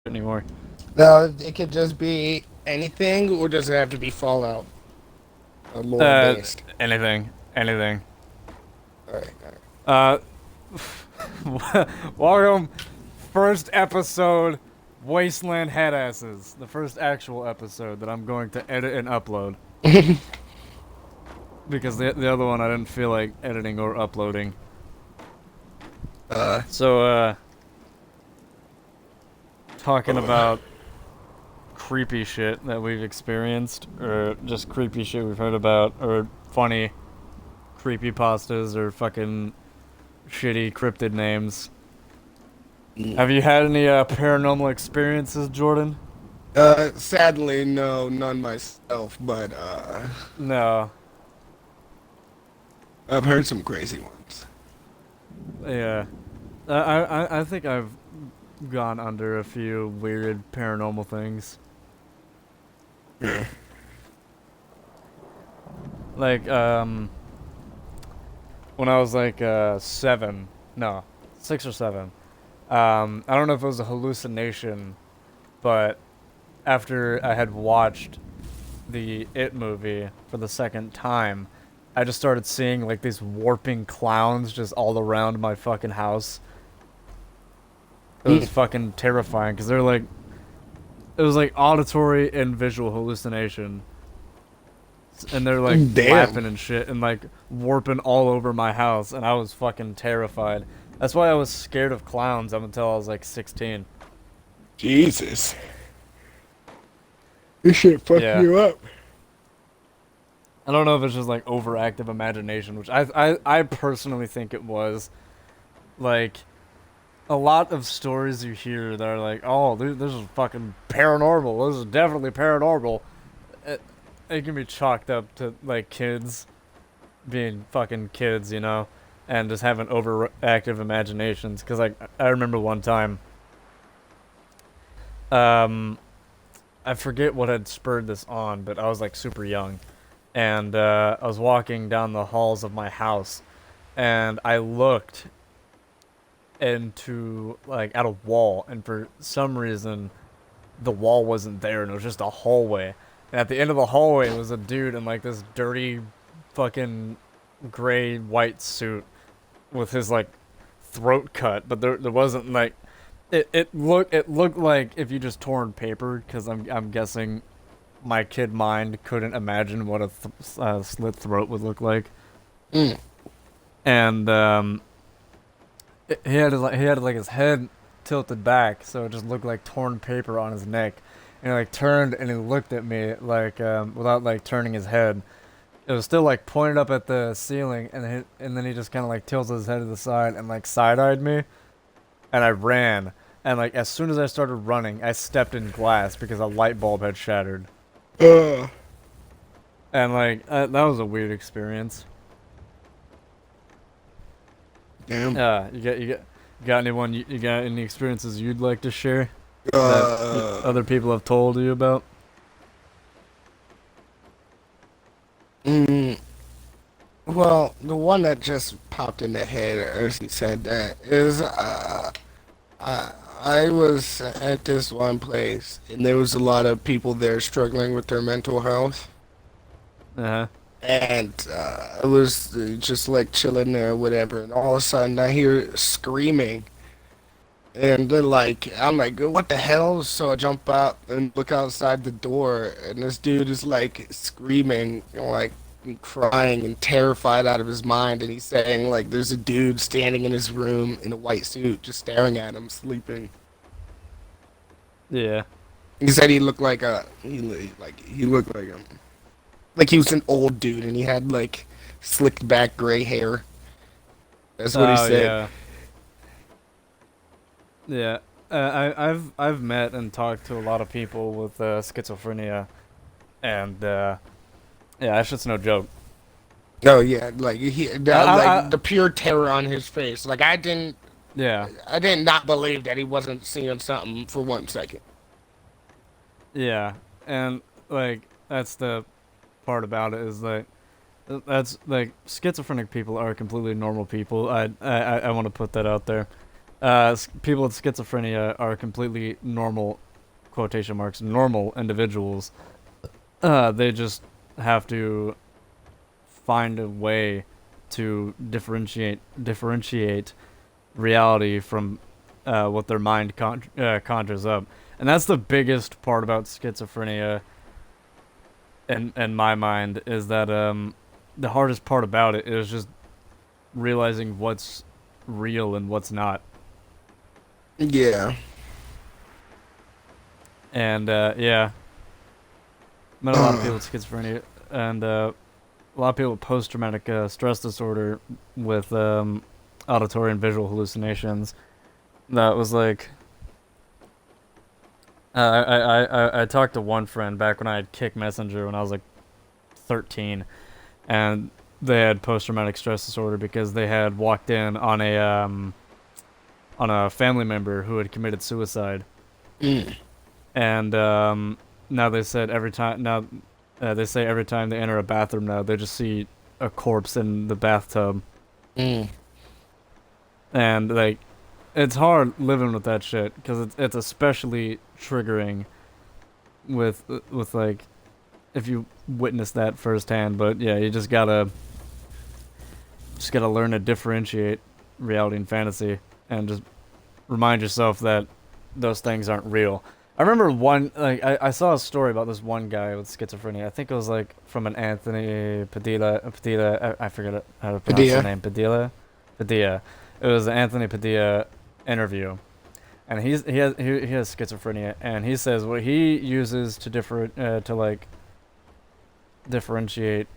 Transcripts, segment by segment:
anymore. No, it could just be anything, or does it have to be Fallout lore Uh, based? anything. All right, all right. Uh, welcome, first episode, WasteLand Headasses, the first actual episode that I'm going to edit and upload because the other one I didn't feel like editing or uploading. uh, So, talking about creepy shit that we've experienced, or just creepy shit we've heard about, or funny creepy pastas, or fucking shitty cryptid names. Have you had any paranormal experiences, Jordan? sadly, no, none myself, but No. I've heard some crazy ones. Yeah. I think I've gone under a few weird paranormal things. Yeah. Like, when I was like, 7. No, 6 or 7. I don't know if it was a hallucination, but after I had watched the It movie for the second time, I just started seeing like these warping clowns just all around my fucking house. It was fucking terrifying because they're like, it was like auditory and visual hallucination. And they're like Damn, flapping and shit and like warping all over my house, and I was fucking terrified. That's why I was scared of clowns up until I was like 16. Jesus, this shit fucked Yeah. you up. I don't know if it's just like overactive imagination, which I personally think it was. Like, a lot of stories you hear that are like, oh, this is fucking paranormal. This is definitely paranormal. It, it can be chalked up to like kids being fucking kids, you know, and just having overactive imaginations. Because like I remember one time, um, I forget what had spurred this on, but I was like super young, and I was walking down the halls of my house, and I looked into like at a wall, and for some reason the wall wasn't there, and it was just a hallway. And at the end of the hallway was a dude in like this dirty, fucking gray white suit with his like throat cut, but there wasn't like it looked like if you just torn paper, because I'm guessing my kid mind couldn't imagine what a slit throat would look like. Mm. And he had like his head tilted back, so it just looked like torn paper on his neck. And he like turned and he looked at me like without like turning his head. It was still like pointed up at the ceiling, and then he just kind of like tilted his head to the side and like side-eyed me, and I ran. And like as soon as I started running, I stepped in glass because a light bulb had shattered. Uh, And like that was a weird experience. damn. You got anyone you got any experiences you'd like to share that Uh, other people have told you about? mm, well, the one that just popped in the head as he said that is I I was at this one place and there was a lot of people there struggling with their mental health. Uh huh. And I was just like chilling there or whatever, and all of a sudden I hear screaming, and then like I'm like, what the hell? So I jump out and look outside the door, and this dude is like screaming, you know, like crying and terrified out of his mind, and he's saying like there's a dude standing in his room in a white suit just staring at him sleeping. Yeah. He said he looked like he looked like he was an old dude, and he had like slicked back gray hair. That's what he Oh said. yeah. Yeah. I've met and talked to a lot of people with schizophrenia, and yeah, that shit's no joke. Oh yeah, I like the pure terror on his face. Like yeah, I did not believe that he wasn't seeing something for 1 second. yeah, and like that's the part about it is that that's like schizophrenic people are completely normal people. I want to put that out there. People with schizophrenia are completely normal, quotation marks, normal individuals. They just have to find a way to differentiate reality from what their mind conjures up, and that's the biggest part about schizophrenia. In my mind, is that the hardest part about it is just realizing what's real and what's not. Yeah. And yeah, met a lot of people with schizophrenia, and a lot of people with post-traumatic stress disorder with auditory and visual hallucinations. That was like, I talked to one friend back when I had Kick Messenger when I was like 13, and they had post-traumatic stress disorder because they had walked in on a family member who had committed suicide, Mm. and now they said every time now they say every time they enter a bathroom now they just see a corpse in the bathtub, Mm. and like it's hard living with that shit because it's especially triggering with like if you witness that firsthand. But yeah, you just gotta learn to differentiate reality and fantasy, and just remind yourself that those things aren't real. I remember I saw a story about this one guy with schizophrenia. I think it was like from an Anthony Padilla. I forget how to pronounce his Padilla. name. Padilla. It was an Anthony Padilla interview, and he has schizophrenia, and he says what he uses to differentiate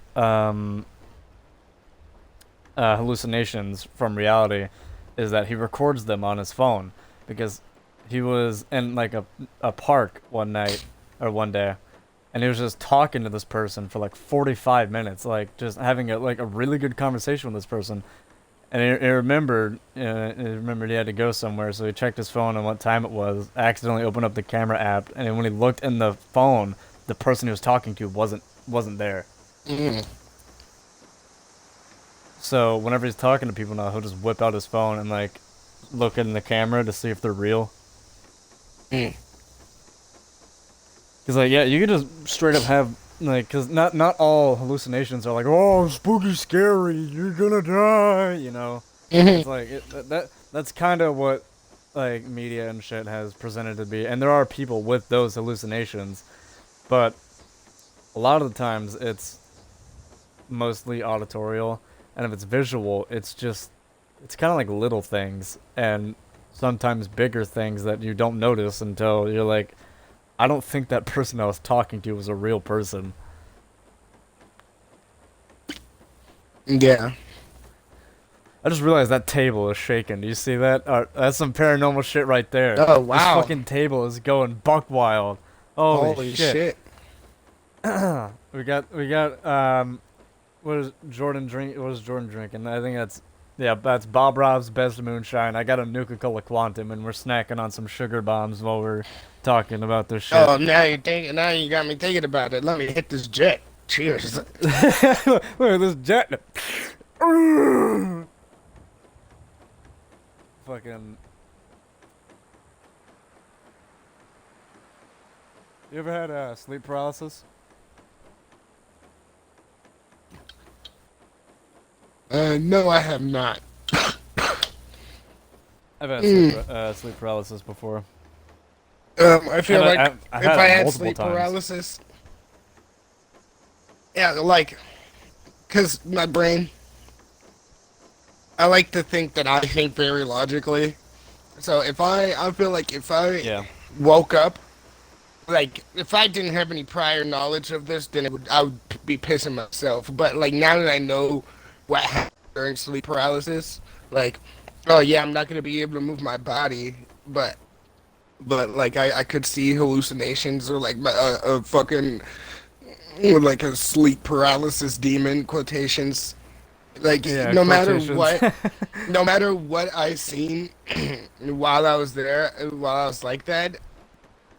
hallucinations from reality is that he records them on his phone, because he was in like a park one night or one day, and he was just talking to this person for like 45 minutes, like just having a really good conversation with this person. And he remembered he had to go somewhere, so he checked his phone and what time it was, accidentally opened up the camera app, and when he looked in the phone, the person he was talking to wasn't there. Mm. So whenever he's talking to people now, he'll just whip out his phone and like look in the camera to see if they're real. Mm. Cause like yeah, you could just straight up have like, cause not all hallucinations are like, oh, spooky, scary, you're gonna die, you know. Mhm. It's like that's kind of what like media and shit has presented to be, and there are people with those hallucinations, but a lot of the times it's mostly auditorial, and if it's visual, it's kind of like little things, and sometimes bigger things that you don't notice until you're like, I don't think that person I was talking to was a real person. Yeah. I just realized that table is shaking. Do you see that? That's some paranormal shit right there. Oh This wow. fucking table is going buck wild. Holy Holy shit. shit. We got what is Jordan drink? What is Jordan drinking? I think that's Bob Rob's best moonshine. I got a Nuka-Cola Quantum, and we're snacking on some sugar bombs while we're talking about this shit. Oh, now you got me thinking about it. Let me hit this jet. Cheers. Look at this jet. Fucking. You ever had sleep paralysis? No, I have not. I've had Mm. sleep paralysis before. I And feel like I've if had I it had multiple sleep times. paralysis, yeah, like, cause my brain, I like to think that I think very logically. So I feel like if I Yeah. woke up, like, if I didn't have any prior knowledge of this, then I would be pissing myself. But like now that I know what happens during sleep paralysis, like, oh yeah, I'm not gonna be able to move my body, but like I could see hallucinations or like a fucking like a sleep paralysis demon quotations. Like Yeah, quotations. no matter what I seen while I was there, while I was like that,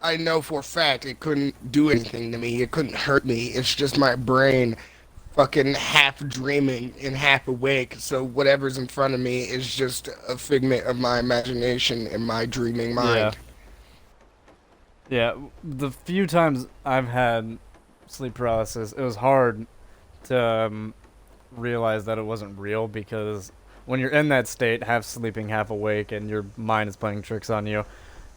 I know for a fact it couldn't do anything to me. It couldn't hurt me. It's just my brain fucking half dreaming and half awake. So whatever's in front of me is just a figment of my imagination and my dreaming Yeah. mind. Yeah. The few times I've had sleep paralysis, it was hard to realize that it wasn't real because when you're in that state, half sleeping, half awake, and your mind is playing tricks on you.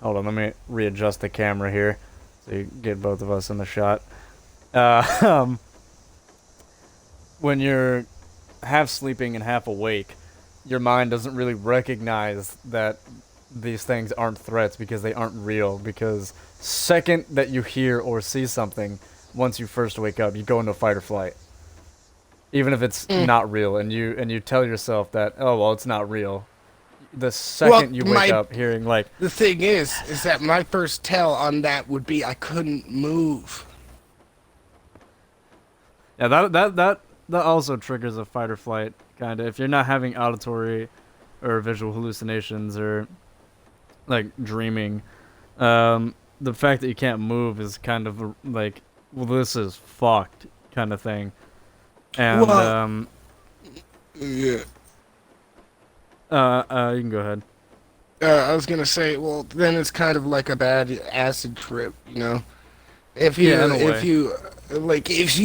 Hold on, let me readjust the camera here so you get both of us in the shot. Uh, um, when you're half sleeping and half awake, your mind doesn't really recognize that these things aren't threats because they aren't real. Because second that you hear or see something, once you first wake up, you go into fight or flight, even if it's Mm. not real, and you tell yourself that, oh well, it's not real. The Well, second you wake my up hearing like, the thing is that my first tell on that would be I couldn't move. yeah, that also triggers a fight or flight kind of. If you're not having auditory or visual hallucinations or like dreaming, the fact that you can't move is kind of like, well, this is fucked kind of thing. And Well, yeah. you can go ahead. I was gonna say, well, then it's kind of like a bad acid trip, you know. Yeah, in a If way. you, like, if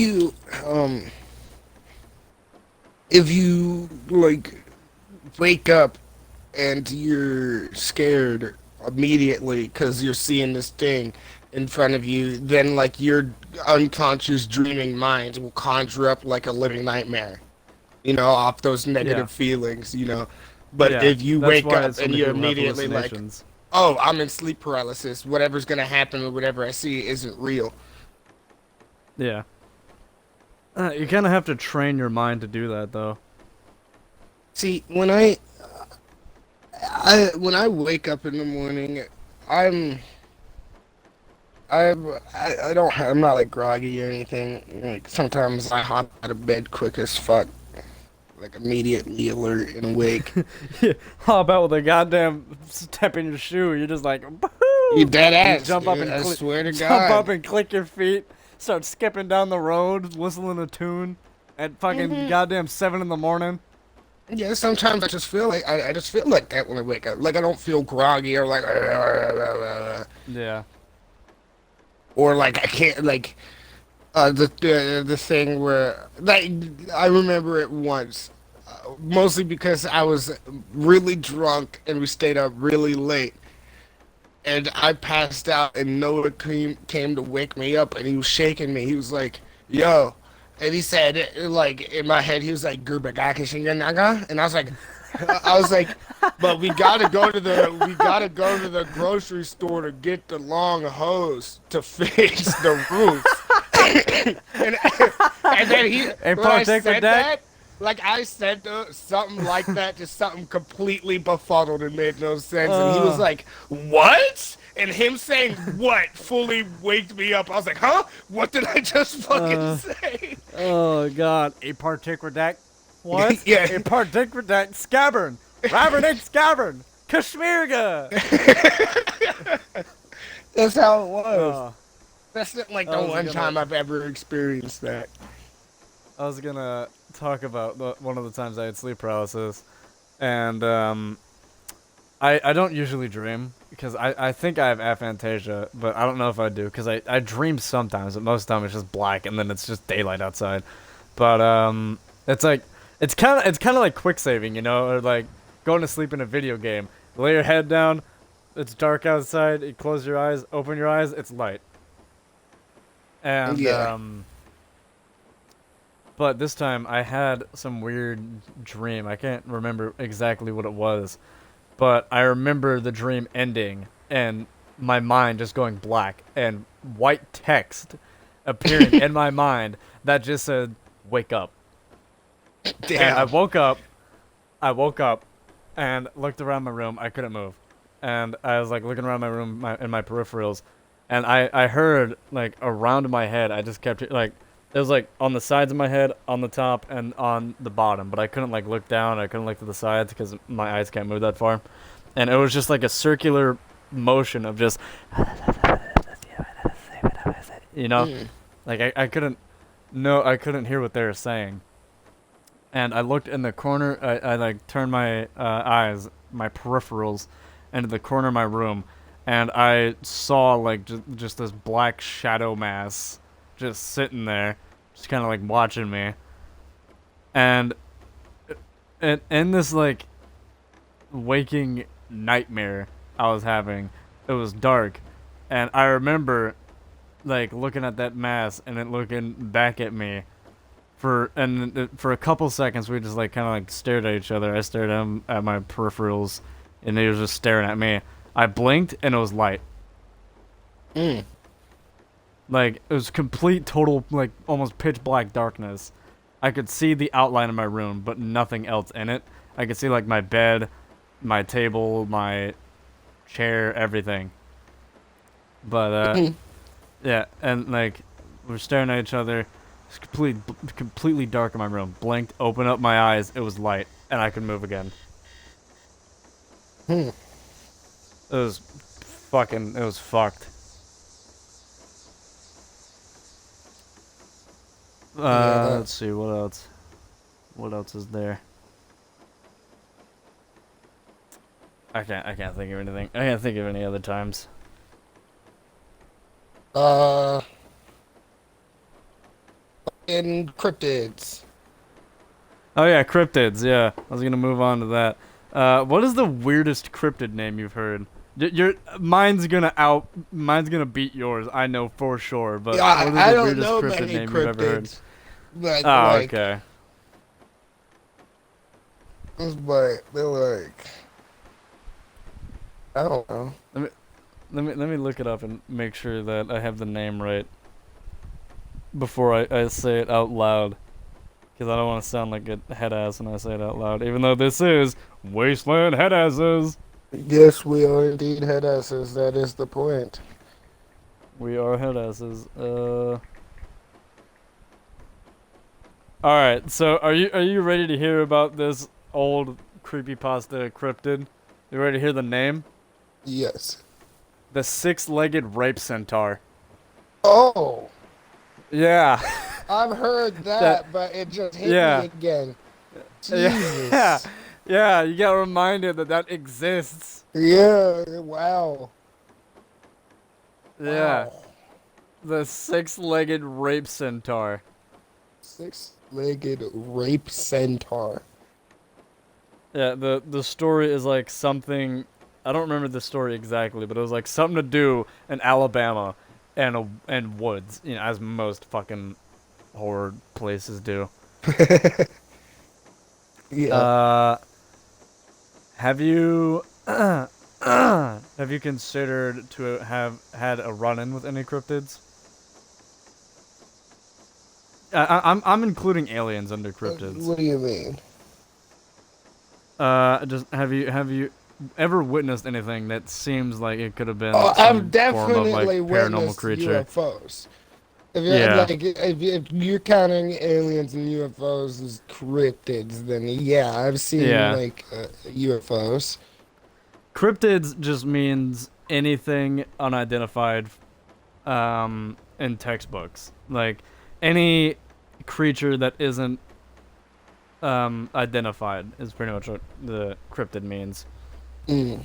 you like wake up and you're scared immediately because you're seeing this thing in front of you, then like your unconscious dreaming mind will conjure up like a living nightmare, you know, off those Yeah, negative feelings, you know. But yeah. if you That's wake why up so and many you're people have immediately like, hallucinations. oh, I'm in sleep paralysis, whatever's gonna happen or whatever I see isn't real. Yeah. You kind of have to train your mind to do that, though. See, when I wake up in the morning, I'm I don't I'm not like groggy or anything. Like sometimes I hop out of bed quick as fuck, like immediately alert and awake. How about with a goddamn step in your shoe? You're just like, You boo! dead You ass, jump up dude. and I swear to jump up God. and click your feet, start skipping down the road, whistling a tune at fucking Hmm. goddamn 7 in the morning. Yeah, sometimes I just feel like I just feel like that when I wake up. Like I don't feel groggy or like Yeah, or like I can't like the thing where like I remember it once, mostly because I was really drunk and we stayed up really late, and I passed out and Noah came to wake me up and he was shaking me. He was like, "Yo," and he said like in my head he was like "Gurbagakishinga," and I was like, but we gotta go to the grocery store to get the long hose to fix the roof. and, and then a when I particular said deck. that, like I said something like that, just something completely befuddled and made no sense. And he was Uh, like, "What?" And him saying "what" fully waked me up. I was like, "Huh? What did I just fucking uh, say?" oh god, a particular deck. What? Yeah. A particular deck. Scabbern. Ravernick Scabbern. Kashmirga. That's how it was. Uh, That's not like I the was one gonna time I've ever experienced that. I was gonna talk about one of the times I had sleep paralysis, and I don't usually dream because I think I have aphantasia, but I don't know if I do because I dream sometimes, but most of the time it's just black and then it's just daylight outside. But it's like it's kind of like quick saving, you know, or like going to sleep in a video game. Lay your head down, it's dark outside. You close your eyes, open your eyes, it's light, and Yeah. But this time I had some weird dream. I can't remember exactly what it was, but I remember the dream ending and my mind just going black and white text appearing in my mind that just said, "Wake up." And I Damn. woke up. I woke up and looked around my room. I couldn't move. And I was like looking around my room in my peripherals. And I heard like around my head, I just kept like, it was like on the sides of my head, on the top, and on the bottom. But I couldn't like look down. I couldn't look to the sides because my eyes can't move that far. And it was just like a circular motion of just, you know, Mm. like I couldn't. No, I couldn't hear what they were saying. And I looked in the corner. I like turned my eyes, my peripherals, into the corner of my room, and I saw like just this black shadow mass just sitting there, just kind of like watching me. And in this like waking nightmare I was having, it was dark, and I remember like looking at that mass and it looking back at me for a couple seconds. We just like kind of like stared at each other. I stared at him at my peripherals, and he was just staring at me. I blinked and it was light. Mm. Like it was complete, total, like almost pitch black darkness. I could see the outline of my room, but nothing else in it. I could see like my bed, my table, my chair, everything. But yeah, and like we're staring at each other. It's completely dark in my room. Blinked, opened up my eyes. It was light, and I could move again. Hmm. It was fucking. It was fucked. Yeah, that. Let's see what else. What else is there? I can't. I can't think of anything. I can't think of any other times. Uh, in cryptids. Oh yeah, cryptids. Yeah, I was gonna move on to that. What is the weirdest cryptid name you've heard? Your mine's gonna beat yours. I know for sure. But Yeah, what is I the don't weirdest know cryptid many name you've ever heard? cryptids, but Oh, like, okay. but they're like, I don't know. Let me look it up and make sure that I have the name right before I say it out loud. Because I don't want to sound like a head ass when I say it out loud. Even though this is WasteLand Headasses. Yes, we are indeed headasses. That is the point. We are headasses. Alright, so are you ready to hear about this old creepypasta cryptid? You ready to hear the name? Yes. The six-legged rape centaur. Oh, Yeah. I've heard That that, but it just hit me yeah. again. Yeah. Jesus. Yeah, you got reminded that that exists. Yeah. Wow. Yeah. Wow. The six-legged rape centaur. Six-legged rape centaur. Yeah, the story is like something. I don't remember the story exactly, but it was like something to do in Alabama and woods, you know, as most fucking horror places do. Yeah. Uh, have you have you considered to have had a run-in with any cryptids? I'm including aliens under cryptids. What do you mean? Just have you ever witnessed anything that seems like it could have Oh, been I've some form of like definitely paranormal witnessed creature? UFOs. If you're Yeah. like, if you're counting aliens and UFOs as cryptids, then yeah, I've seen Yeah. like UFOs. Cryptids just means anything unidentified in textbooks. Like any creature that isn't identified is pretty much what the cryptid means. Mm.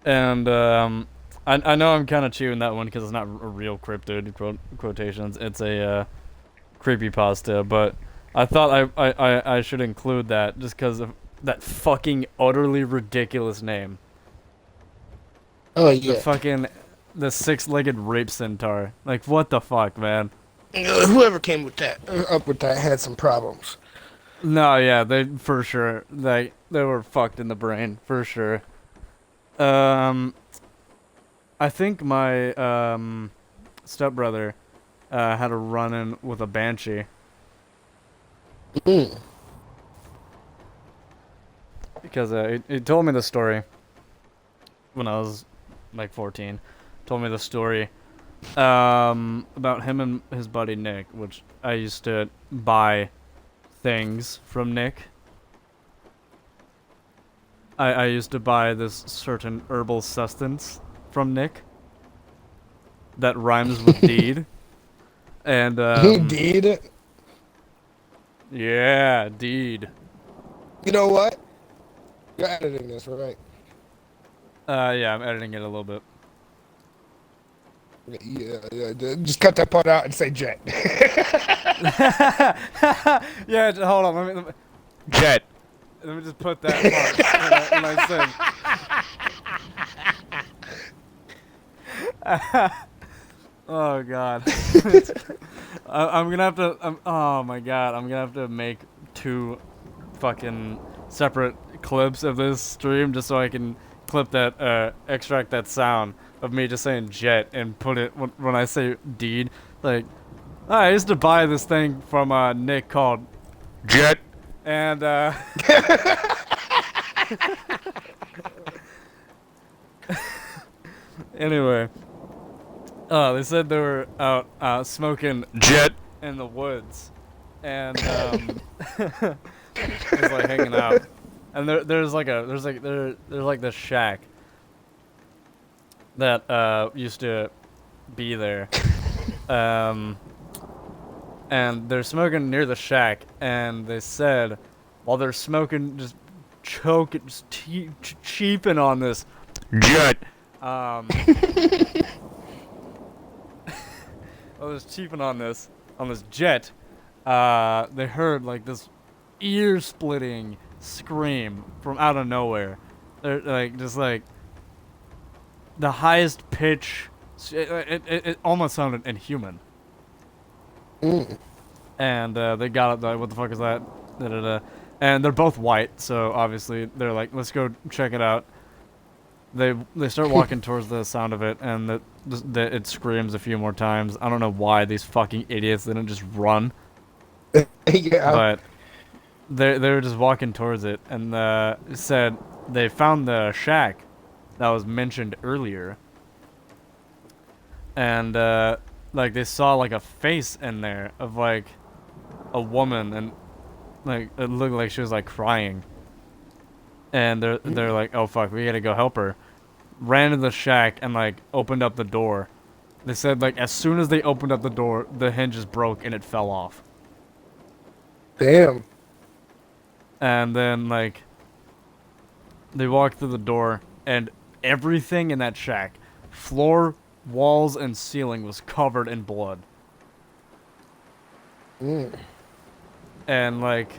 And I know I'm kind of chewing that one because it's not a real cryptid, quotations. It's a creepypasta, but I thought I should include that just because of that fucking utterly ridiculous name. Oh The yeah. fucking the six-legged rape centaur. Like what the fuck, man? Whoever came with that up with that had some problems. No, yeah, they for sure they were fucked in the brain for sure. Um, I think my stepbrother had a run-in with a banshee Mm. because he told me the story when I was like 14. Told me the story about him and his buddy Nick, which I used to buy things from Nick. I used to buy this certain herbal sustenance from Nick that rhymes with deed. And Indeed. yeah, deed. You know what? You're editing this, right? Yeah, I'm editing it a little bit. Yeah. Just cut that part out and say jet. Yeah, hold on. Jet. Let me just put that part when I sing. Oh god. I'm gonna have to. Oh my god. I'm gonna have to make 2 fucking separate clips of this stream just so I can clip that, extract that sound of me just saying jet and put it when I say deed. Like, I used to buy this thing from Nick called Jet. and anyway, they said they were out smoking Jet. in the woods, and it was like hanging out, and there's like this shack that used to be there, um, and they're smoking near the shack, and they said while they're smoking, just choking, just cheaping on this Jet. um. I was cheaping on this jet. They heard like this ear-splitting scream from out of nowhere. They're like just like the highest pitch. It almost sounded inhuman. Mm. And they got it. Like, what the fuck is that? Da, da, da. And they're both white, so obviously they're like, let's go check it out. They start walking towards the sound of it, and it screams a few more times. I don't know why these fucking idiots didn't just run, Yeah. but they were just walking towards it, and it said they found the shack that was mentioned earlier, and like they saw like a face in there of like a woman, and like it looked like she was like crying, and they're like, oh fuck, we gotta go help her. Ran to the shack and like opened up the door. They said like as soon as they opened up the door, the hinges broke and it fell off. Damn. And then like they walked through the door and everything in that shack, floor, walls, and ceiling was covered in blood. Mm. And like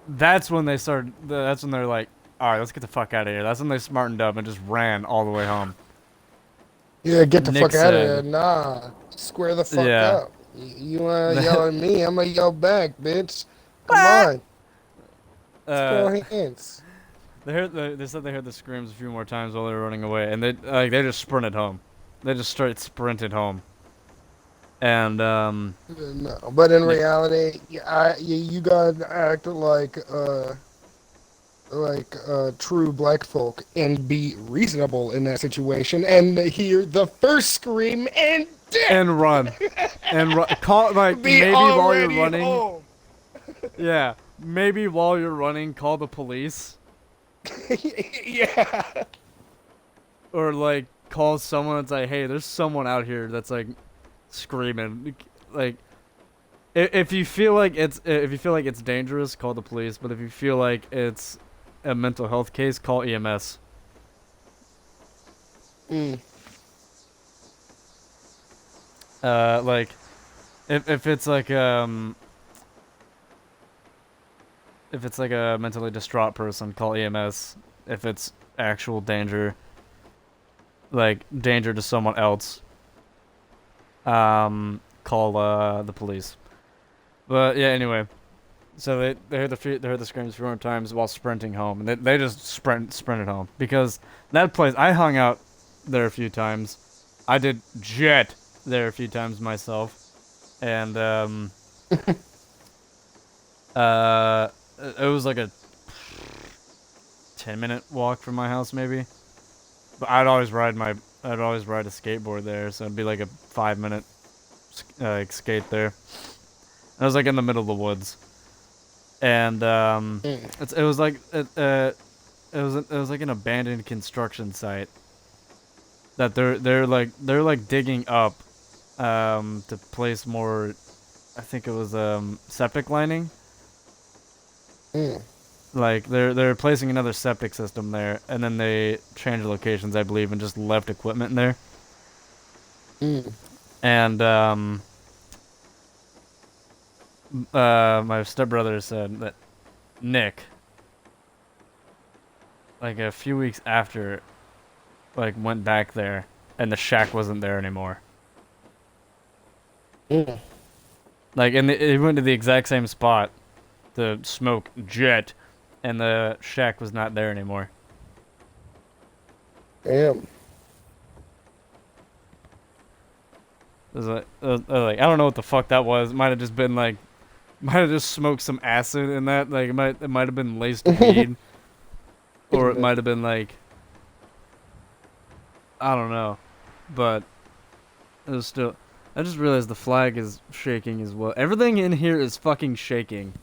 that's when they started. That's when they're like, all right, let's get the fuck out of here. That's when they smartened up and just ran all the way home. Yeah, get the Nick fuck out of here. said, Nah. Square the fuck yeah. up. You wanna yell at me, I'm gonna yell back, bitch. Come on. Let's Uh, go hands. they said they heard the screams a few more times while they were running away, and they just sprinted home. They just straight sprinted home. And No, but in Nick, reality, you gotta act like true black folk and be reasonable in that situation and hear the first scream and and run, call like be maybe while you're already running. home. Yeah, maybe while you're running, call the police. Yeah. Or like call someone and say, hey, there's someone out here that's like screaming. Like if you feel like it's dangerous, call the police. But if you feel like it's a mental health case, call EMS. Mm. Like if it's like if it's like a mentally distraught person, call EMS. If it's actual danger, like danger to someone else, call the police. But yeah, anyway, so they heard the screams a few more times while sprinting home, and they just sprinted home because that place I hung out there a few times. I did jet there a few times myself, and it was like a 10-minute walk from my house maybe. But I'd always ride a skateboard there, so it'd be like a 5-minute skate there. I was like in the middle of the woods, and Mm. it was like an abandoned construction site that they're like digging up to place more. I think it was septic lining. Mm. Like they're replacing another septic system there, and then they changed locations, I believe, and just left equipment in there. Mm. And my stepbrother said that Nick, like a few weeks after, like went back there, and the shack wasn't there anymore. Mm. Like, and he went to the exact same spot to smoke jet, and the shack was not there anymore. Damn. It was like I don't know what the fuck that was. It might have just been like, might have just smoked some acid in that. Like it might have been laced weed, or it might have been like, I don't know, but it was still. I just realized the flag is shaking as well. Everything in here is fucking shaking.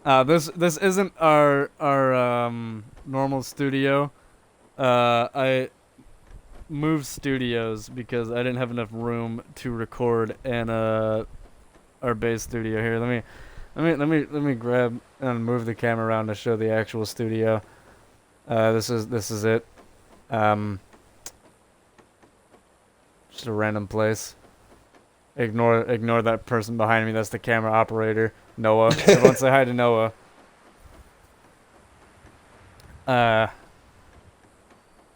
This isn't our normal studio. I moved studios because I didn't have enough room to record in our base studio here. Let me grab and move the camera around to show the actual studio. This is it. Um, just a random place. Ignore that person behind me. That's the camera operator, Noah. Everyone say hi to Noah. Uh,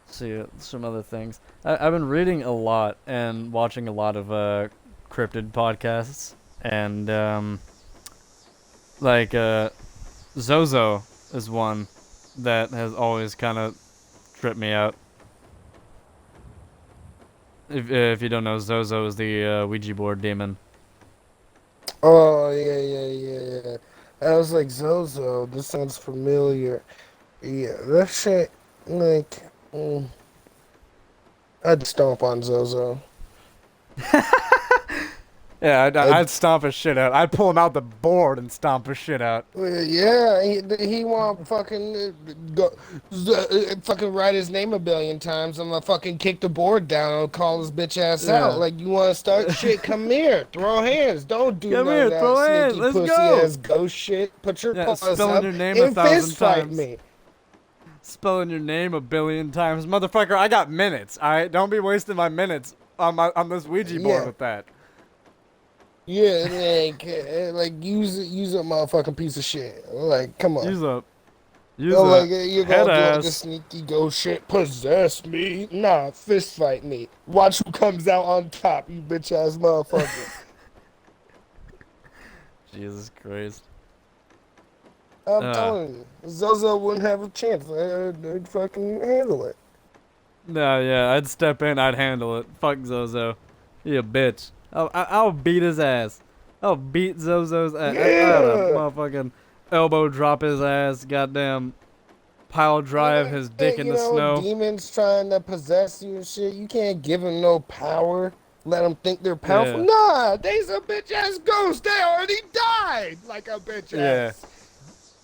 see some other things. I've been reading a lot and watching a lot of cryptid podcasts, and like Zozo is one that has always kind of tripped me out. If you don't know, Zozo is the Ouija board demon. Oh, yeah, yeah, yeah, yeah. I was like, Zozo, this sounds familiar. Yeah, that shit, like, I'd stomp on Zozo. Yeah, I'd, I'd stomp his shit out. I'd pull him out the board and stomp his shit out. yeah, he want fucking fucking write his name a billion times. I'm gonna fucking kick the board down and call his bitch ass out. Yeah. Like, you want to start shit? Come here, throw hands. Don't do Come none of here, that throw hands. sneaky Let's pussy go. ass ghost shit. Put your Yeah, paws spelling up your name a and thousand fist fight times. me. Spelling your name a billion times, motherfucker. I got minutes. All right, don't be wasting my minutes on this Ouija board Yeah. with that. Yeah, like use a motherfucking piece of shit. Like, come on. Use a use Oh, a like you're head gonna do like a ass. sneaky ghost shit, possess me? Nah, fist fight me. Watch who comes out on top, you bitch ass motherfucker. Jesus Christ. I'm Uh, telling you, Zozo wouldn't have a chance. They'd fucking handle it. no, yeah, I'd step in. I'd handle it. Fuck Zozo. He a bitch. I'll beat his ass. I'll beat Zozo's ass. I'd Yeah. motherfucking elbow drop his ass. Goddamn pile drive his dick in You the know, snow. demons trying to possess you and shit. You can't give them no power. Let them think they're powerful. Yeah, Nah, they's a bitch ass ghost. They already died like a bitch yeah, ass.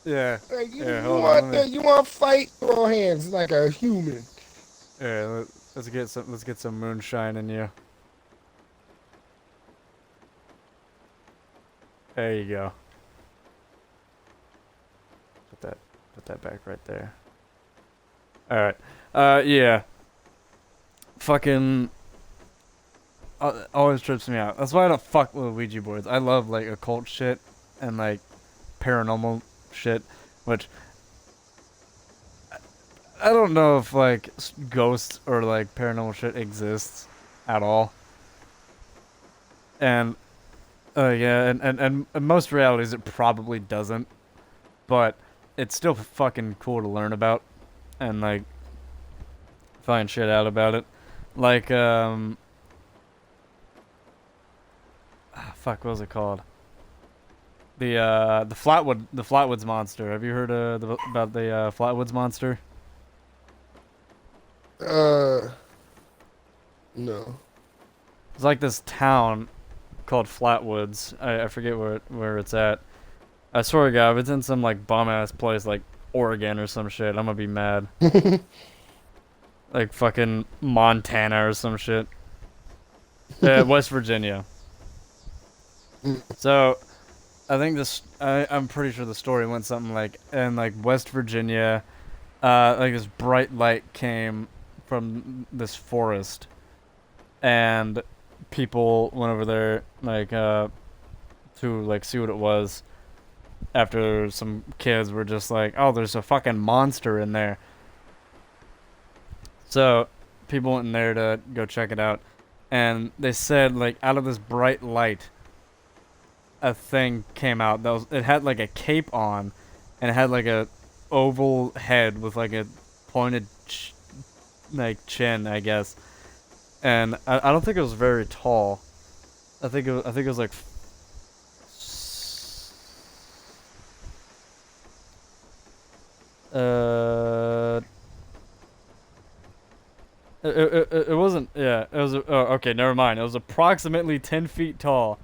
yeah. Like Yeah, hold on. Let me. you want to fight? Throw hands like a human. Yeah, let's get some moonshine in you. There you go. Put that put that back right there. All right. Yeah. Fucking always trips me out. That's why I don't fuck with Ouija boards. I love like occult shit and like paranormal shit, which I don't know if like ghosts or like paranormal shit exists at all. And yeah, and in most realities it probably doesn't, but it's still fucking cool to learn about and like find shit out about it. Like fuck, what was it called? The Flatwoods monster. Have you heard about the Flatwoods monster? Uh, no. It's like this town called Flatwoods. I forget where it's at. I swear to God, if it's in some like bum ass place like Oregon or some shit, I'm gonna be mad. Like fucking Montana or some shit. West Virginia. Mm. So I think this. I'm pretty sure the story went something like in like West Virginia. Like this bright light came from this forest, and people went over there to like see what it was. After some kids were just like, "Oh, there's a fucking monster in there." So people went in there to go check it out, and they said like out of this bright light, a thing came out that was it had like a cape on, and it had like a oval head with like a pointed like chin, I guess. And I don't think it was very tall. I think it was like uh it wasn't, yeah, it was, oh, okay, never mind. It was approximately 10 feet tall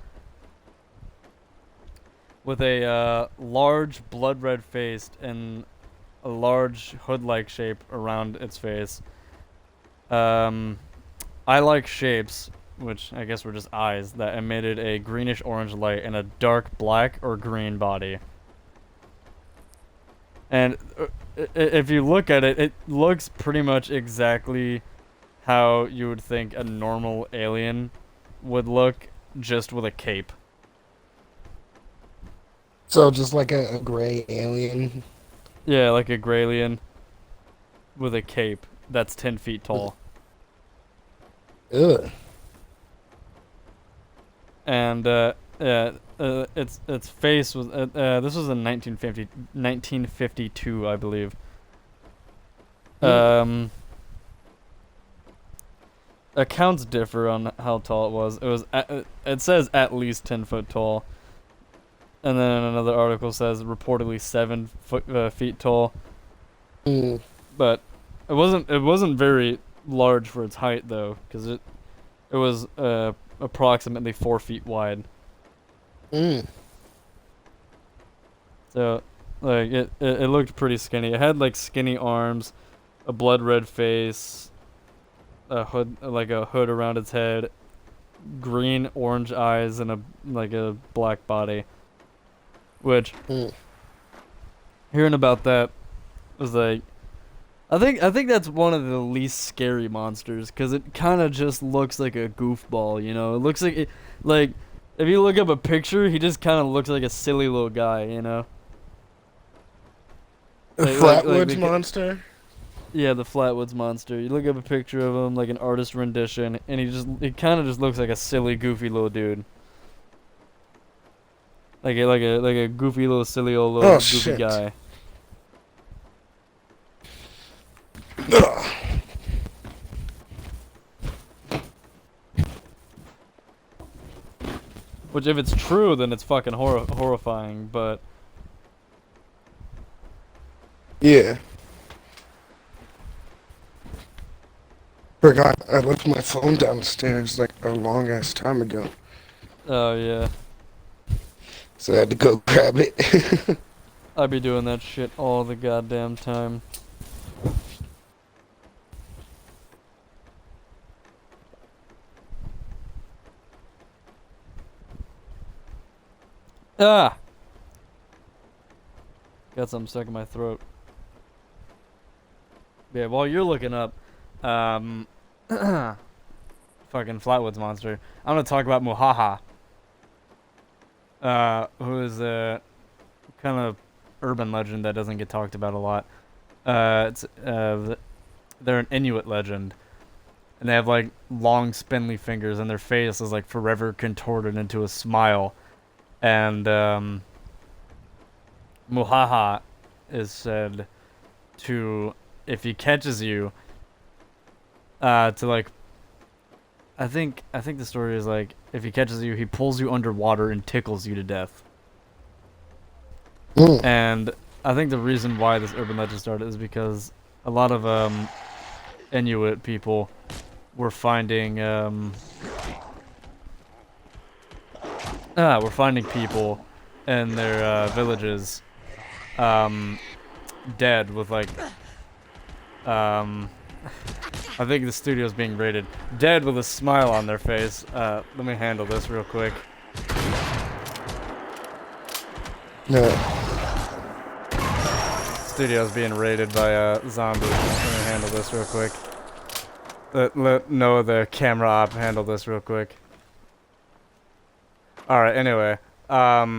with a large blood red face and a large hood-like shape around its face. Um, eye-like shapes, which I guess were just eyes, that emitted a greenish-orange light and a dark black or green body. And if you look at it, it looks pretty much exactly how you would think a normal alien would look, just with a cape. So just like a gray alien. Yeah, like a Graylien with a cape that's 10 feet tall. Ugh. And yeah, its face was this was in 1952, I believe. Mm. Accounts differ on how tall it was. It says at least 10 foot tall, and then another article says reportedly 7 feet tall. Mm. But it wasn't very large for its height though, because it was approximately 4 feet wide. Mm. So like it looked pretty skinny. It had like skinny arms, a blood red face, a hood around its head, green orange eyes, and a black body. Which, Mm. hearing about that was like, I think that's one of the least scary monsters, because it kind of just looks like a goofball, you know. It looks like like if you look up a picture, he just kind of looks like a silly little guy, you know. A Like Flatwoods monster? yeah, the Flatwoods monster. You look up a picture of him, like an artist rendition, and he kind of just looks like a silly, goofy little dude. Like a goofy little silly old little Oh goofy shit. guy. Ugh. Which, if it's true, then it's fucking horrifying. But Yeah. Forgot I left my phone downstairs like a long ass time ago. oh yeah, So I had to go grab it. I'd be doing that shit all the goddamn time. Ah, got something stuck in my throat. Yeah, while you're looking up, um, fucking Flatwoods monster, I'm gonna talk about Muhaha. Who is a kind of urban legend that doesn't get talked about a lot. They're an Inuit legend, and they have like long, spindly fingers, and their face is like forever contorted into a smile. And Muhaha is said to, if he catches you, to like, I think the story is like, if he catches you, he pulls you underwater and tickles you to death. Mm. And I think the reason why this urban legend started is because a lot of Inuit people were finding we're finding people in their villages dead with like um I think the studio's being raided. Dead with a smile on their face. Let me handle this real quick. No. Studio's being raided by zombies. Let me handle this real quick. Let Noah, the camera op, handle this real quick. Alright, anyway. Yeah,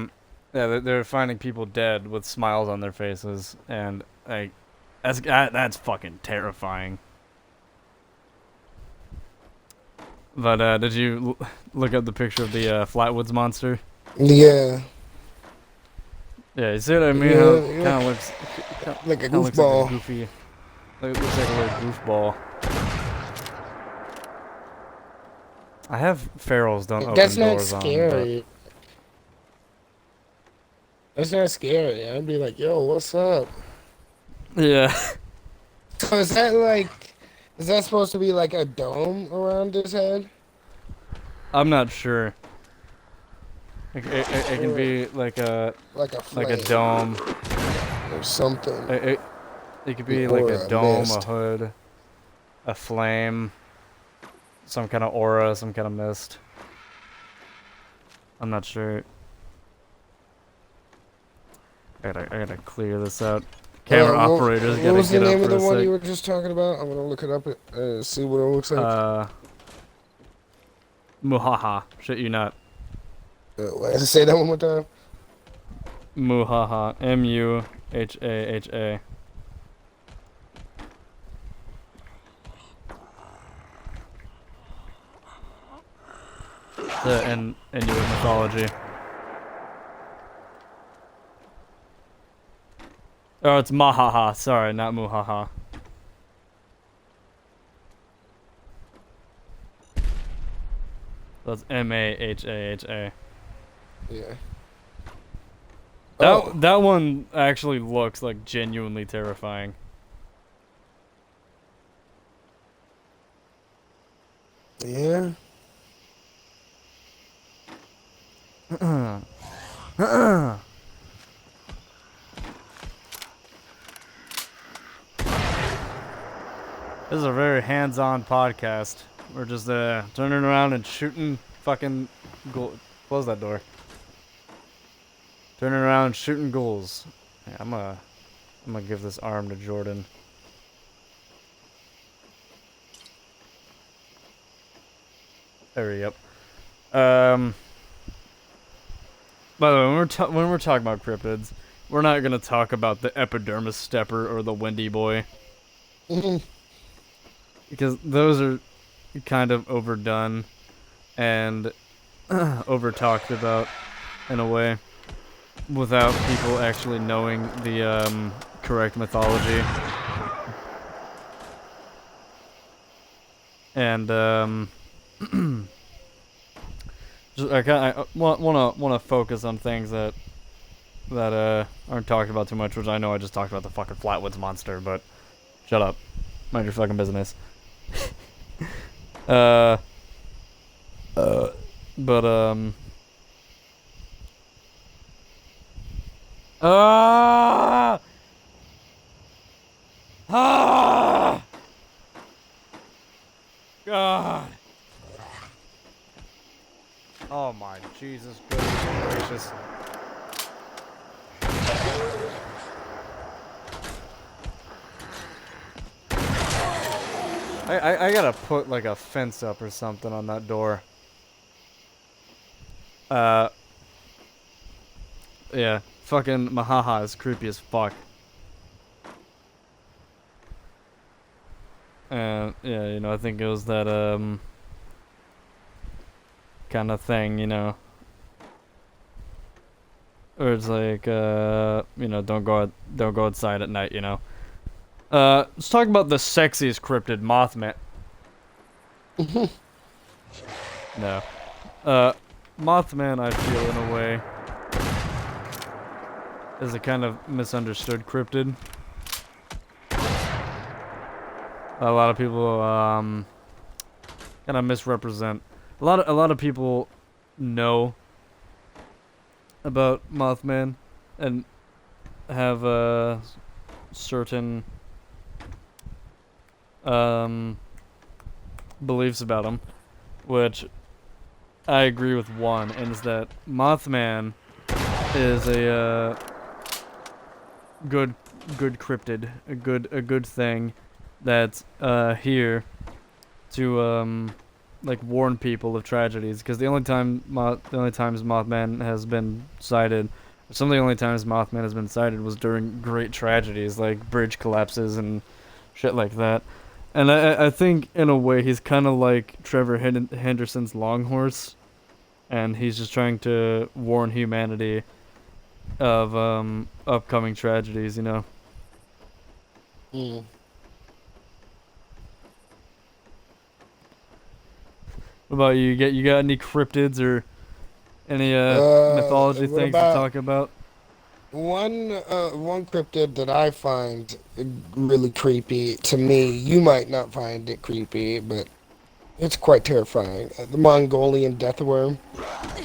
they're finding people dead with smiles on their faces, and like, that's fucking terrifying. But did you look up the picture of the Flatwoods monster? Yeah. Yeah, you see what I mean? Yeah, How yeah. it kind of looks Like a kinda looks goofball. like a goofy. Looks like a little goofball. I have ferals don't open That's not doors on, scary. That's not scary. I'd be like, yo, what's up? but yeah. So is that like, is that supposed to be like a dome around his head? I'm not sure. It can be like a Like a dome. or something. It could be like Or a a dome, mist. a hood, a flame, some kind of aura, some kind of mist. I'm not sure. I gotta clear this out. Camera operators what gotta was the get up name of for the a one you sec. were just talking about? I'm gonna look it up and see what it looks like. Muhaha. Shit you not. Say that one more time. Muhaha. Muhaha. In Inuit mythology. Oh, it's Mahaha. Sorry, not Muhaha. That's Mahaha. Yeah. That one actually looks like genuinely terrifying. Yeah. This is a very hands-on podcast. We're just turning around and shooting fucking close that door. Turning around and shooting ghouls. Yeah, I'm gonna give this arm to Jordan. There we go. By the way, when we're talking about cryptids, we're not gonna talk about the epidermis stepper or the windy boy. Because those are kind of overdone and over talked about in a way without people actually knowing the correct mythology. And I wanna focus on things that aren't talked about too much, which I know I just talked about the fucking Flatwoods monster, but shut up. Mind your fucking business. But God. Oh my Jesus gracious. I gotta put like a fence up or something on that door. Yeah. Fucking Mahaha is creepy as fuck. And yeah, you know, I think it was that kind of thing, you know. Or it's like you know, don't go outside at night, you know. Let's talk about the sexiest cryptid, Mothman. No. Mothman, I feel, in a way, is a kind of misunderstood cryptid. A lot of people, kind of misrepresent. A lot of people know about Mothman and have certain beliefs about him, which I agree with one, and is that Mothman is a good cryptid, a good thing that's here to like warn people of tragedies, because the only times Mothman has been sighted, or some of the only times Mothman has been sighted was during great tragedies like bridge collapses and shit like that. And I think in a way he's kind of like Trevor Henderson's Longhorse, and he's just trying to warn humanity of upcoming tragedies, you know. Mm. What about you? You got any cryptids or any mythology What things to about talk about? one cryptid that I find really creepy to me? You might not find it creepy, but it's quite terrifying. The Mongolian death worm.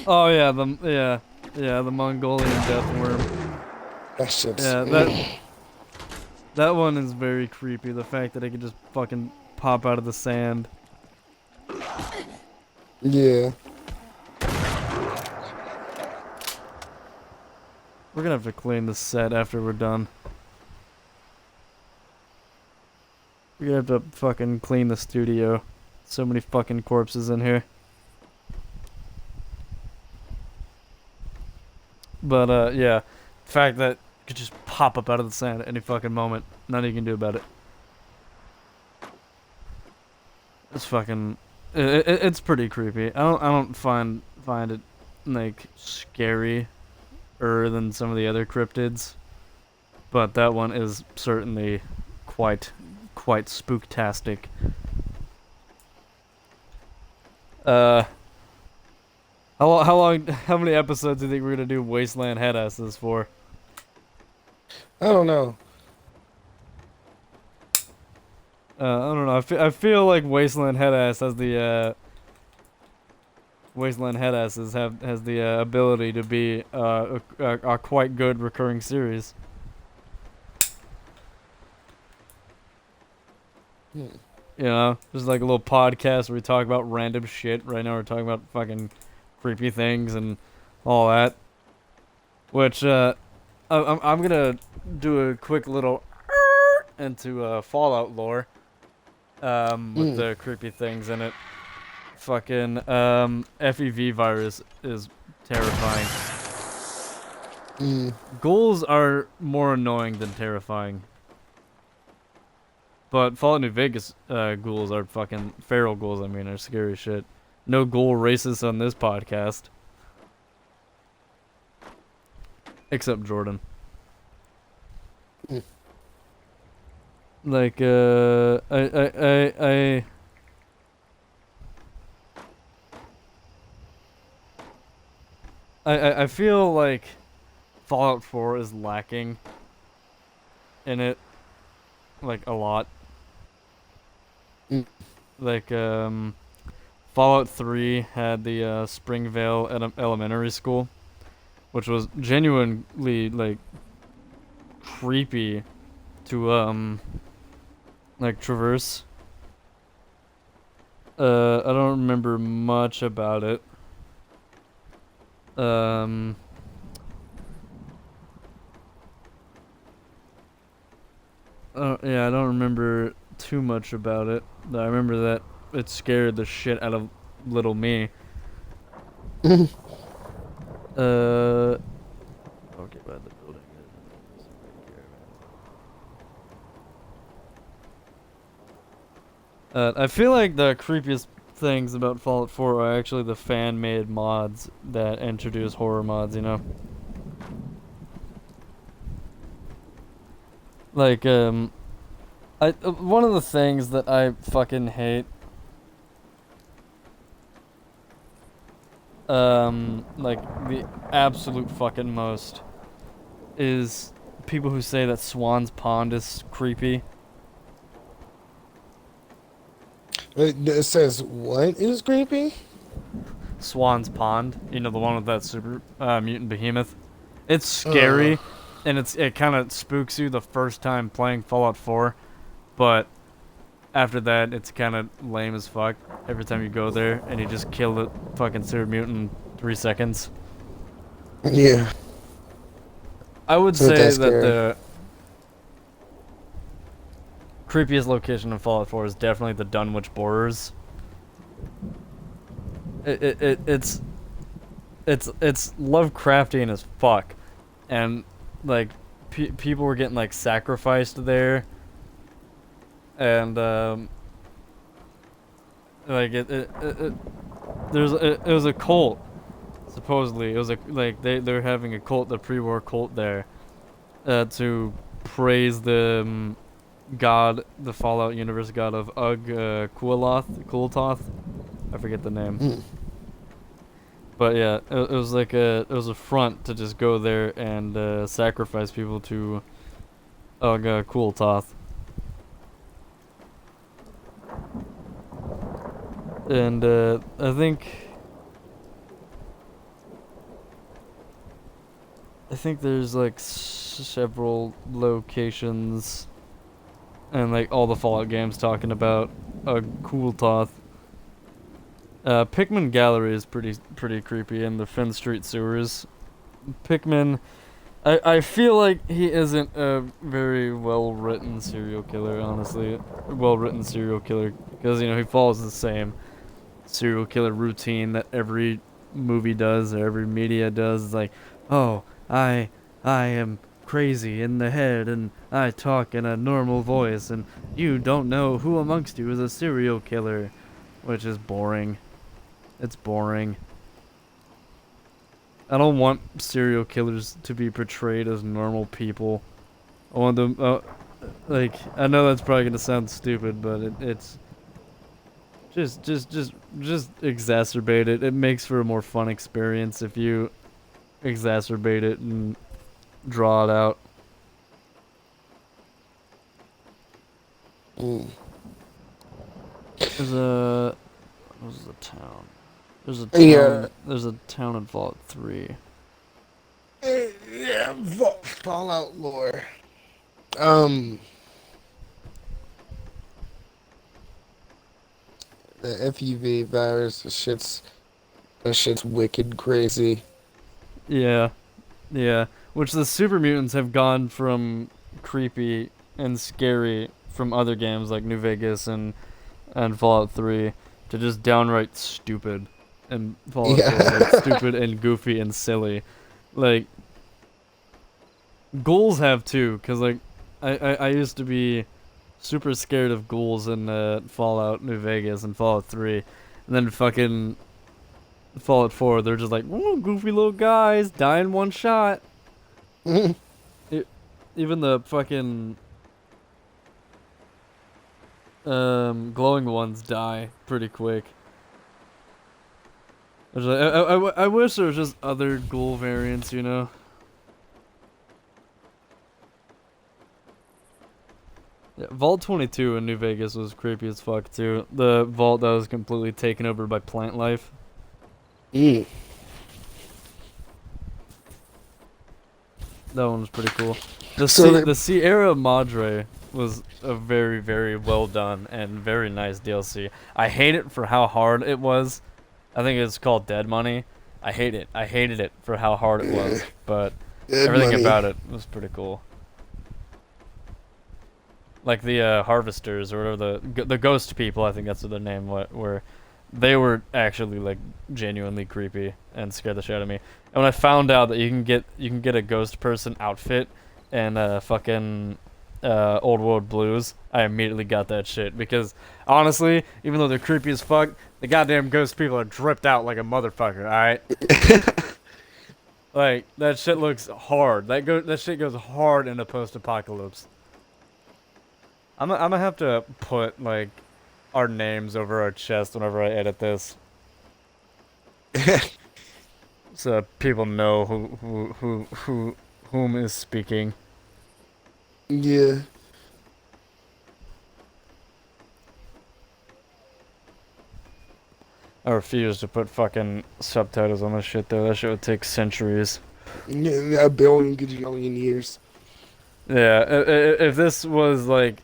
Oh yeah, the Mongolian death worm. That shit's. Yeah, that one is very creepy. The fact that it could just fucking pop out of the sand. Yeah. We're gonna have to clean the set after we're done. We're gonna have to fucking clean the studio. So many fucking corpses in here. But yeah, the fact that it could just pop up out of the sand at any fucking moment, nothing you can do about it. It's fucking, it's pretty creepy. I don't find it like scary, than some of the other cryptids, but that one is certainly quite spooktastic. How many episodes do you think we're gonna do WasteLand Headasses for? I don't know. I don't know. I feel like Wasteland Headass has the Wasteland Headasses has the ability to be a quite good recurring series. Hmm. You know, just like a little podcast where we talk about random shit. Right now we're talking about fucking creepy things and all that. Which I'm gonna do a quick little into Fallout lore. With the creepy things in it. Fucking FEV virus is terrifying. Ghouls are more annoying than terrifying. But Fallout New Vegas ghouls are fucking feral ghouls, I mean, are scary as shit. No ghoul racists on this podcast. Except Jordan. Like I feel like Fallout 4 is lacking in it, like a lot. Like Fallout 3 had the Springvale Elementary School, which was genuinely like creepy to like traverse. I don't remember much about it. Yeah, I don't remember too much about it. I remember that it scared the shit out of little me. Okay, by the building. I feel like the creepiest things about Fallout 4 are actually the fan-made mods that introduce horror mods, you know? Like, one of the things that I fucking hate, like, the absolute fucking most, is people who say that Swan's Pond is creepy. It says what is creepy? Swan's Pond, you know, the one with that super mutant behemoth. It's scary, and it kind of spooks you the first time playing Fallout 4, but after that, it's kind of lame as fuck. Every time you go there, and you just kill the fucking super mutant in 3 seconds. Yeah. I would So say that's that scary. the creepiest location in Fallout 4 is definitely the Dunwich Borers. It's Lovecraftian as fuck, and like people were getting like sacrificed there, and like it was a cult. Supposedly, it was they're having a cult, the pre-war cult there, to praise the god, the Fallout universe god of Kultoth. I forget the name. Mm. But yeah, it was like a front to just go there and sacrifice people to Kultoth. And I think there's like several locations and like all the Fallout games talking about a Kultoth. Pikmin Gallery is pretty creepy in the Finn Street sewers. Pikmin, I feel like he isn't a very well written serial killer, honestly. Well written serial killer, because he follows the same serial killer routine that every movie does or every media does. It's like, oh, I am crazy in the head and I talk in a normal voice and you don't know who amongst you is a serial killer, which is boring. It's boring. I don't want serial killers to be portrayed as normal people. I want them, like, I know that's probably gonna sound stupid, but it's just exacerbate it. It makes for a more fun experience if you exacerbate it and draw it out. Mm. There's a what was the town? There's a Yeah. town. There's a town in Fallout 3. Yeah. Fallout lore. Um. The FUV virus. That shit's wicked crazy. Yeah, yeah. Which the super mutants have gone from creepy and scary from other games like New Vegas and Fallout 3 to just downright stupid. And Fallout 4 is like Yeah. stupid and goofy and silly. Like ghouls have too, cause like I used to be super scared of ghouls in Fallout New Vegas and Fallout 3, and then fucking Fallout 4, they're just like, ooh, goofy little guys, die in one shot. It, even the fucking glowing ones die pretty quick. I wish there was just other ghoul variants. Yeah, Vault 22 in New Vegas was creepy as fuck too. The vault that was completely taken over by plant life. Mm. That one was pretty cool. So The Sierra Madre was a very, very well done and very nice DLC. I hate it for how hard it was. I think it's called Dead Money. I hate it. I hated it for how hard it was, but Dead everything money. about it was pretty cool. Like the harvesters or whatever, the ghost people, I think that's what their name were. They were actually like genuinely creepy and scared the shit out of me. And when I found out that you can get a ghost person outfit and fucking Old World Blues, I immediately got that shit because honestly, even though they're creepy as fuck, the goddamn ghost people are dripped out like a motherfucker. All right, like that shit looks hard. That shit goes hard in a post-apocalypse. I'm gonna have to put like our names over our chest whenever I edit this, so people know whom is speaking. Yeah. I refuse to put fucking subtitles on this shit though. That shit would take centuries. Yeah, a billion gajillion years. Yeah, if this was like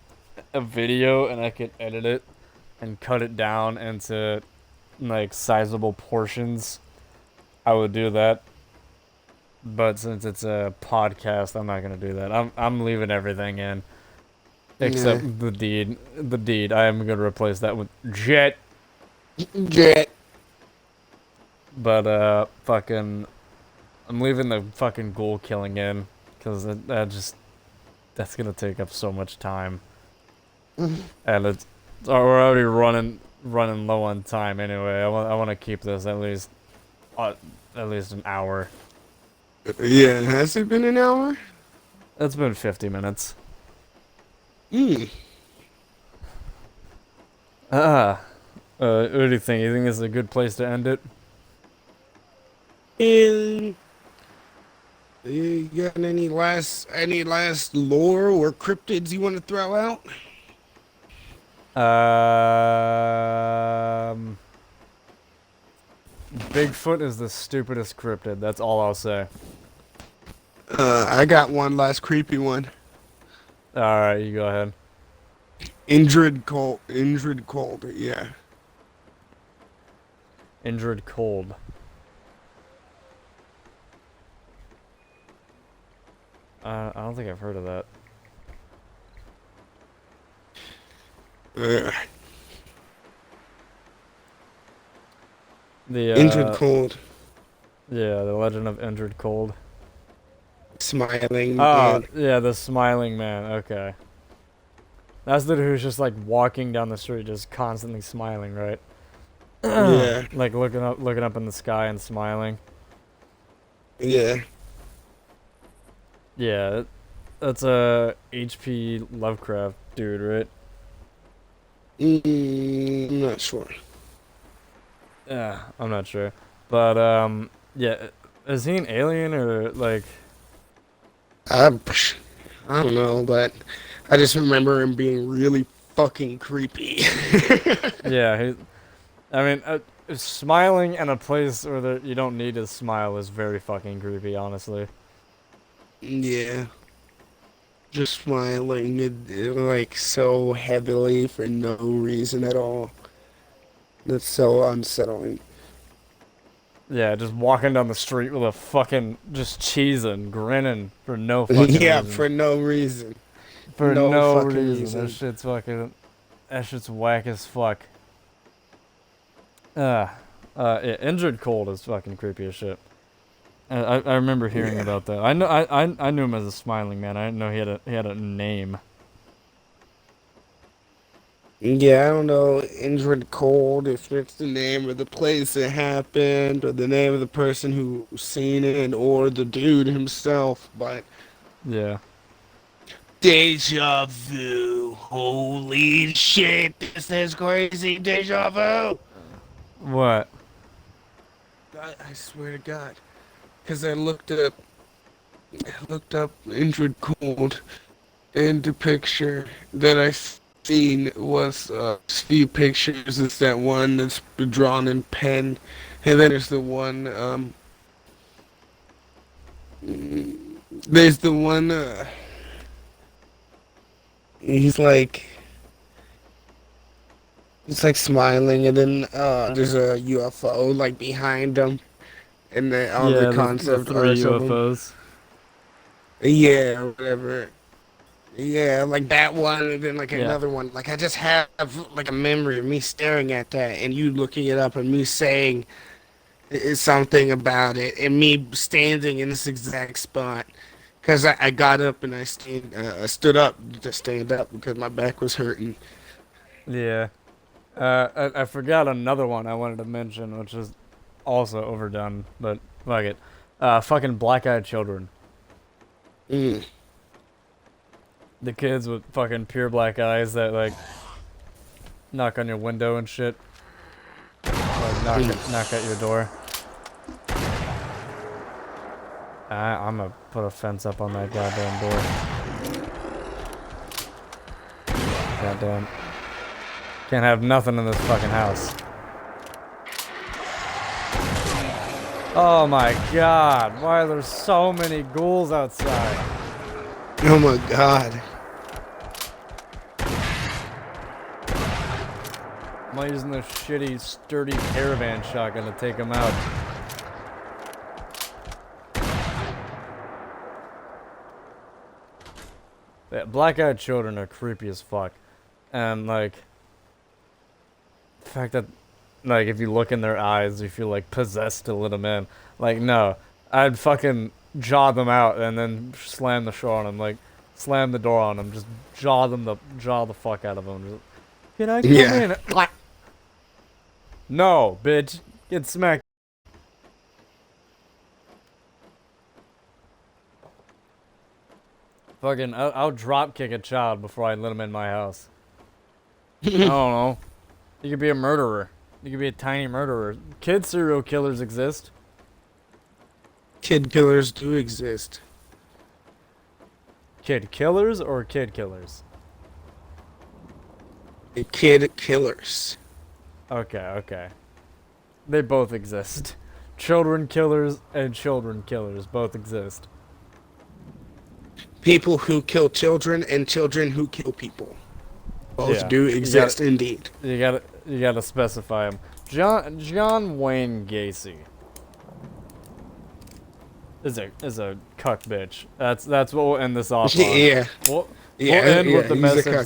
a video and I could edit it and cut it down into like sizable portions, I would do that. But since it's a podcast, I'm not gonna do that. I'm leaving everything in Yeah. except the deed. The deed. I am gonna replace that with jet. Jet. But fucking, I'm leaving the fucking ghoul killing in because that's gonna take up so much time, and we're already running low on time anyway. I want to keep this uh, at least an hour. Yeah, has it been an hour? It's been 50 minutes. Hmm. What do you think? You think this is a good place to end it? And you got any last lore or cryptids you want to throw out? Um, Bigfoot is the stupidest cryptid. That's all I'll say. I got one last creepy one. All right, you go ahead. Injured cold, yeah. Injured cold. I don't think I've heard of that. Uh, The injured cold, yeah, the Legend of Injured Cold. smiling Oh, man. yeah, the smiling man. Okay. That's the dude who's just like walking down the street, just constantly smiling, right? Yeah, Like looking up in the sky and smiling. yeah. Yeah, that's a H.P. Lovecraft dude, right? I'm not sure. Yeah, I'm not sure, but yeah, is he an alien or like? I, I don't know, but I just remember him being really fucking creepy. Yeah, I mean, smiling in a place where you don't need to smile is very fucking creepy, honestly. Yeah, just smiling like so heavily for no reason at all. That's so unsettling. Yeah, just walking down the street with a fucking just cheesing, grinning for no fucking Yeah, reason. for no reason. For No no fucking reason. reason. That shit's whack as fuck. Yeah, Injured Cold is fucking creepy as shit. I remember hearing Yeah. about that. I knew him as a smiling man. I didn't know he had a name. Yeah, I don't know, Injured Cold, if it's the name of the place it happened, or the name of the person who seen it, or the dude himself, but Yeah. Deja vu. Holy shit, this is crazy. Deja vu. What? I swear to God. Because I looked up Injured Cold, and the picture that I seen was few pictures. It's that one that's drawn in pen, and then there's the one there's the one he's like he's like smiling, and then there's a UFO like behind him, and then all the Yeah, the concept three arts of him. UFOs. Yeah, whatever. Yeah, like that one, and then like Yeah. another one. Like I just have like a memory of me staring at that, and you looking it up, and me saying something about it, and me standing in this exact spot. Cause I got up and I stood up to stand up because my back was hurting. Yeah. I forgot another one I wanted to mention, which is also overdone, but fuck it. Fucking black-eyed children. Mm. The kids with fucking pure black eyes that like knock on your window and shit. Like knock at your door. I'm gonna put a fence up on that goddamn door. Goddamn. Can't have nothing in this fucking house. Oh my god, why are there so many ghouls outside? Oh my God. not using this shitty, sturdy caravan shotgun to take him out. Yeah, black-eyed children are creepy as fuck. And, like, the fact that, like, if you look in their eyes, you feel, like, possessed to let them in. Like, no. I'd fucking jaw them out and then slam the door on them. Like, slam the door on them. Just jaw the fuck out of them. Just, can I come in? No, bitch. Get smacked. Fucking, I'll drop kick a child before I let him in my house. I don't know. You could be a murderer. You could be a tiny murderer. Kid serial killers exist. Kid killers do exist. Kid killers or kid killers? Kid killers. Okay. They both exist. Children killers and children killers both exist. People who kill children and children who kill people. Both do exist indeed. You gotta specify them. John Wayne Gacy is a cuck bitch. That's what we'll end this off on. Yeah. We'll end with the message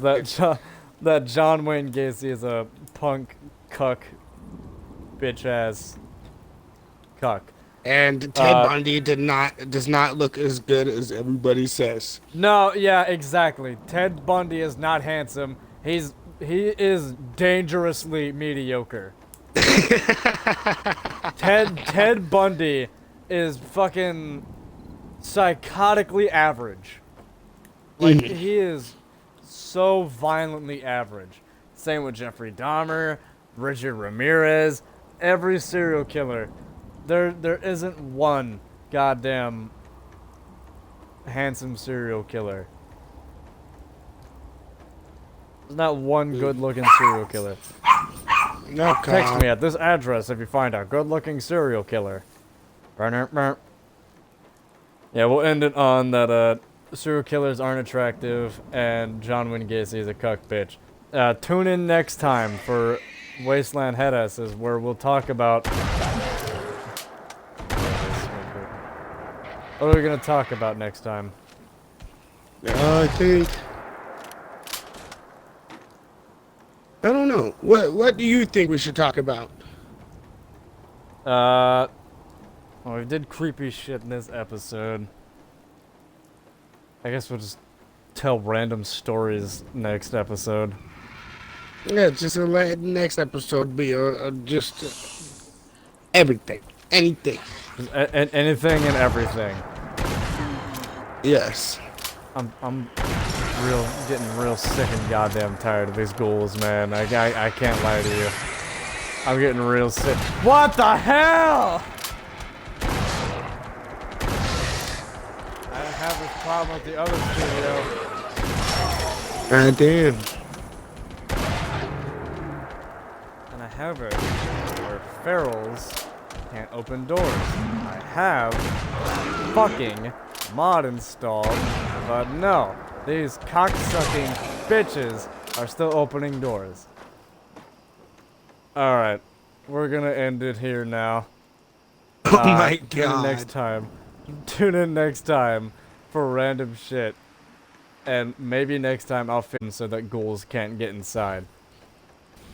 that John Wayne Gacy is a punk cuck bitch ass cuck. And Ted Bundy does not look as good as everybody says. No, yeah, exactly. Ted Bundy is not handsome. He is dangerously mediocre. Ted Bundy is fucking psychotically average. Like, he is so violently average. Same with Jeffrey Dahmer, Richard Ramirez, every serial killer. There isn't one goddamn handsome serial killer. There's not one good-looking serial killer. No, Text me at this address if you find a good-looking serial killer. Yeah, we'll end it on that serial killers aren't attractive and John Wayne Gacy is a cuck bitch. Tune in next time for WasteLand Headasses, where we'll talk about... What are we gonna talk about next time? I think... I don't know. What do you think we should talk about? Well, we did creepy shit in this episode. I guess we'll just tell random stories next episode. Yeah, just let next episode be just everything. Anything. Just anything and everything. Yes. I'm getting real sick and goddamn tired of these ghouls, man. I can't lie to you. I'm getting real sick. What the hell? I didn't have this problem with the other studio. Damn. And I have it where ferals can't open doors. I have fucking mod installed, but no. These cocksucking bitches are still opening doors. Alright. We're gonna end it here now. Oh my god. Tune in next time for random shit. And maybe next time I'll film so that ghouls can't get inside.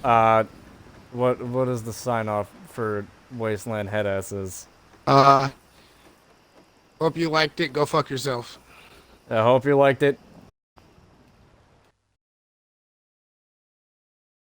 What is the sign off for WasteLand Headasses? Hope you liked it. Go fuck yourself. I hope you liked it.